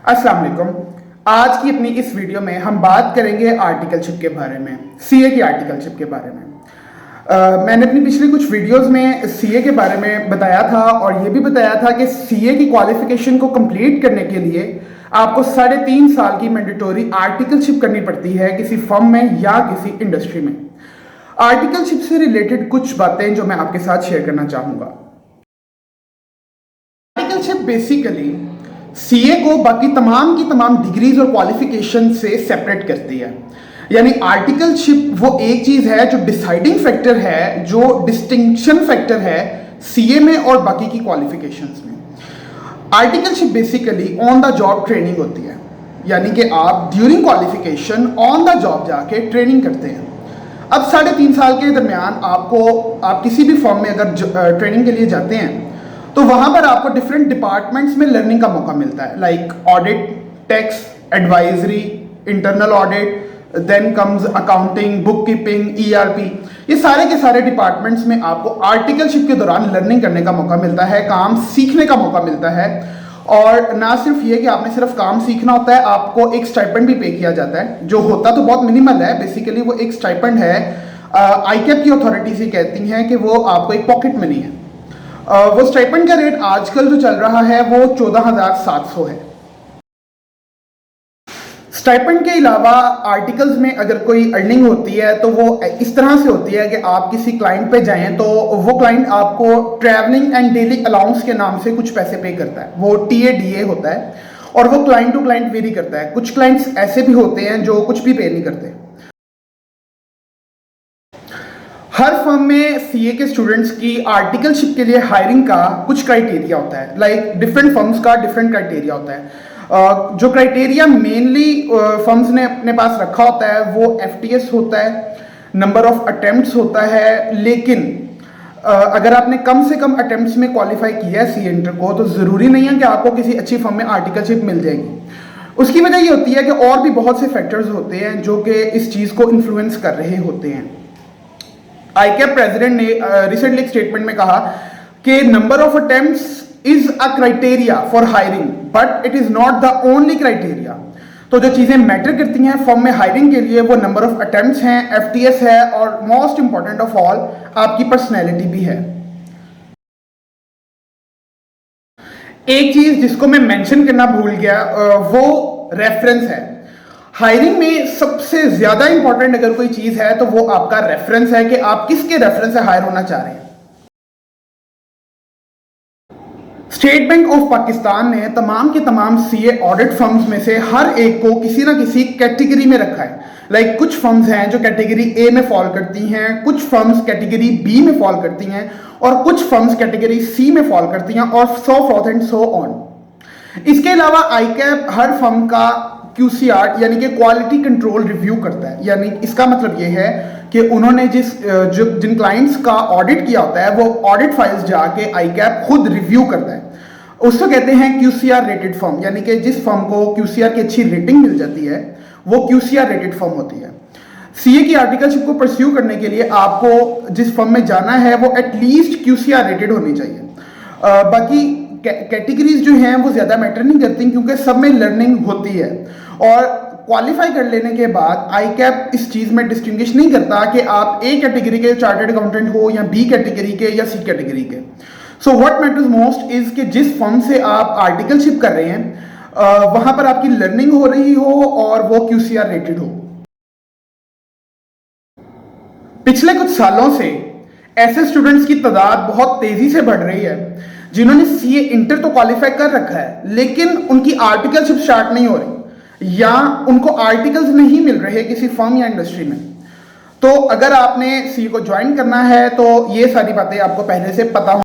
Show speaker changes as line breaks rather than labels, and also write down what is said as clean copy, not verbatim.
अस्सलाम वालेकुम। आज की अपनी इस वीडियो में हम बात करेंगे आर्टिकलशिप के बारे में, सीए की आर्टिकलशिप के बारे में। मैंने अपनी पिछली कुछ वीडियोस में सीए के बारे में बताया था और ये भी बताया था कि सीए की क्वालिफिकेशन को कंप्लीट करने के लिए आपको 3.5 साल की मैंडेटोरी आर्टिकलशिप करनी पड़ती है किसी फर्म में या किसी इंडस्ट्री में। आर्टिकलशिप से रिलेटेड कुछ बातें जो मैं आपके साथ शेयर करना चाहूँगा। आर्टिकलशिप बेसिकली सीए को बाकी तमाम की तमाम डिग्रीज और क्वालिफिकेशन से सेपरेट करती है। यानी आर्टिकलशिप वो एक चीज है जो डिसाइडिंग फैक्टर है, जो डिस्टिंक्शन फैक्टर है सीए में और बाकी की क्वालिफिकेशंस में। Articleship basically on the job training होती है, यानी कि आप during qualification on the job जाके ट्रेनिंग करते हैं। अब 3.5 साल के दरमियान आप किसी भी फॉर्म में अगर ट्रेनिंग के लिए जाते हैं तो वहां पर आपको डिफरेंट डिपार्टमेंट्स में लर्निंग का मौका मिलता है, like audit, tax, advisory, internal audit, then comes accounting, book keeping, ERP. ये सारे के सारे डिपार्टमेंट्स में आपको आर्टिकलशिप के दौरान लर्निंग करने का मौका मिलता है, काम सीखने का मौका मिलता है। और ना सिर्फ ये कि आपने सिर्फ काम सीखना होता है, आपको एक स्टाइपेंड भी पे किया जाता है, जो होता तो बहुत मिनिमल है। बेसिकली वो एक स्टाइपेंड है, आईकैप की अथॉरिटीज ये कहती हैं कि वो आपको एक पॉकेट मनी है। वो स्टाइपेंड का रेट आजकल जो चल रहा है वो 14,700 है। स्टाइपेंड के अलावा आर्टिकल्स में अगर कोई अर्निंग होती है तो वो इस तरह से होती है कि आप किसी क्लाइंट पे जाएं तो वो क्लाइंट आपको ट्रैवलिंग एंड डेली अलाउंस के नाम से कुछ पैसे पे करता है, वो टीएडीए होता है। और वो क्लाइंट टू क्लाइंट वेरी करता है। कुछ क्लाइंट्स ऐसे भी होते हैं जो कुछ भी पे नहीं करते। हर फर्म में सीए के स्टूडेंट्स की आर्टिकलशिप के लिए हायरिंग का कुछ क्राइटेरिया होता है, लाइक डिफरेंट फर्म्स का डिफरेंट क्राइटेरिया होता है। जो क्राइटेरिया मेनली फर्म्स ने अपने पास रखा होता है वो एफटीएस होता है, नंबर ऑफ अटेम्प्ट्स होता है। लेकिन अगर आपने कम से कम अटेम्प्ट्स में क्वालिफाई किया है सी इंटर को तो ज़रूरी नहीं है कि आपको किसी अच्छी फर्म में आर्टिकलशिप मिल जाएगी। उसकी वजह ये होती है कि और भी बहुत से फैक्टर्स होते हैं जो कि इस चीज़ को इन्फ्लुएंस कर रहे होते हैं। आईकैप प्रेसिडेंट ने रिसेंटली एक स्टेटमेंट में कहा कि number of attempts is a criteria for hiring but it is not the only criteria. तो जो चीजें मैटर करती हैं फॉर्म में हायरिंग के लिए वो नंबर ऑफ अटेम्प्ट्स हैं, एफटीएस है और मोस्ट इंपॉर्टेंट ऑफ ऑल आपकी पर्सनैलिटी भी है। एक चीज जिसको मैं मेंशन करना भूल गया वो रेफरेंस है। हायरिंग में सबसे ज्यादा इंपॉर्टेंट अगर कोई चीज है तो वो आपका रेफरेंस है कि आप किसके रेफरेंस से हायर होना चाह रहे हैं। स्टेट बैंक ऑफ पाकिस्तान ने तमाम के तमाम सीए ऑडिट फर्म्स में से हर एक को किसी ना किसी कैटेगरी में रखा है। लाइक कुछ फर्म्स हैं जो कैटेगरी ए में फॉल करती हैं, कुछ फर्म्स कैटेगरी बी में फॉल करती हैं और कुछ फर्म्स कैटेगरी सी में फॉल करती हैं और सो फॉर्थ एंड सो ऑन। इसके अलावा आईकैप हर फर्म का QCR यानी कि क्वालिटी कंट्रोल रिव्यू करता है। यानी इसका मतलब ये है कि उन्होंने जिन क्लाइंट्स का ऑडिट किया होता है वो ऑडिट फाइल्स जाके आईकैप खुद रिव्यू करता है। उसको कहते हैं QCR रेटेड फर्म, यानी कि जिस फर्म को QCR की अच्छी रेटिंग मिल जाती है वो QCR रेटेड फर्म होती है। सीए की आर्टिकलशिप को परस्यू करने के लिए आपको जिस फर्म में जाना है वो एटलीस्ट QCR रेटेड होनी चाहिए। बाकी कैटेगरीज जो हैं वो ज़्यादा मैटर नहीं करती क्योंकि सब में लर्निंग होती है। और क्वालिफाई कर लेने के बाद आईकैप इस चीज़ में डिस्टिंग्विश नहीं करता कि आप ए कैटेगरी के चार्टर्ड अकाउंटेंट हो या बी कैटेगरी के या सी कैटेगरी के। So what matters most is कि जिस फर्म से आप आर्टिकलशिप कर रहे हैं वहां पर आपकी लर्निंग हो रही हो और वो QCR रेटेड हो। पिछले कुछ सालों से ऐसे स्टूडेंट्स की तादाद बहुत तेजी से बढ़ रही है जिन्होंने सीए इंटर तो क्वालिफाई कर रखा है लेकिन उनकी आर्टिकलशिप स्टार्ट नहीं हो रही या उनको आर्टिकल्स नहीं मिल रहे किसी फर्म या इंडस्ट्री में। तो अगर आपने सीए को ज्वाइन करना है तो ये सारी बातें आपको पहले से पता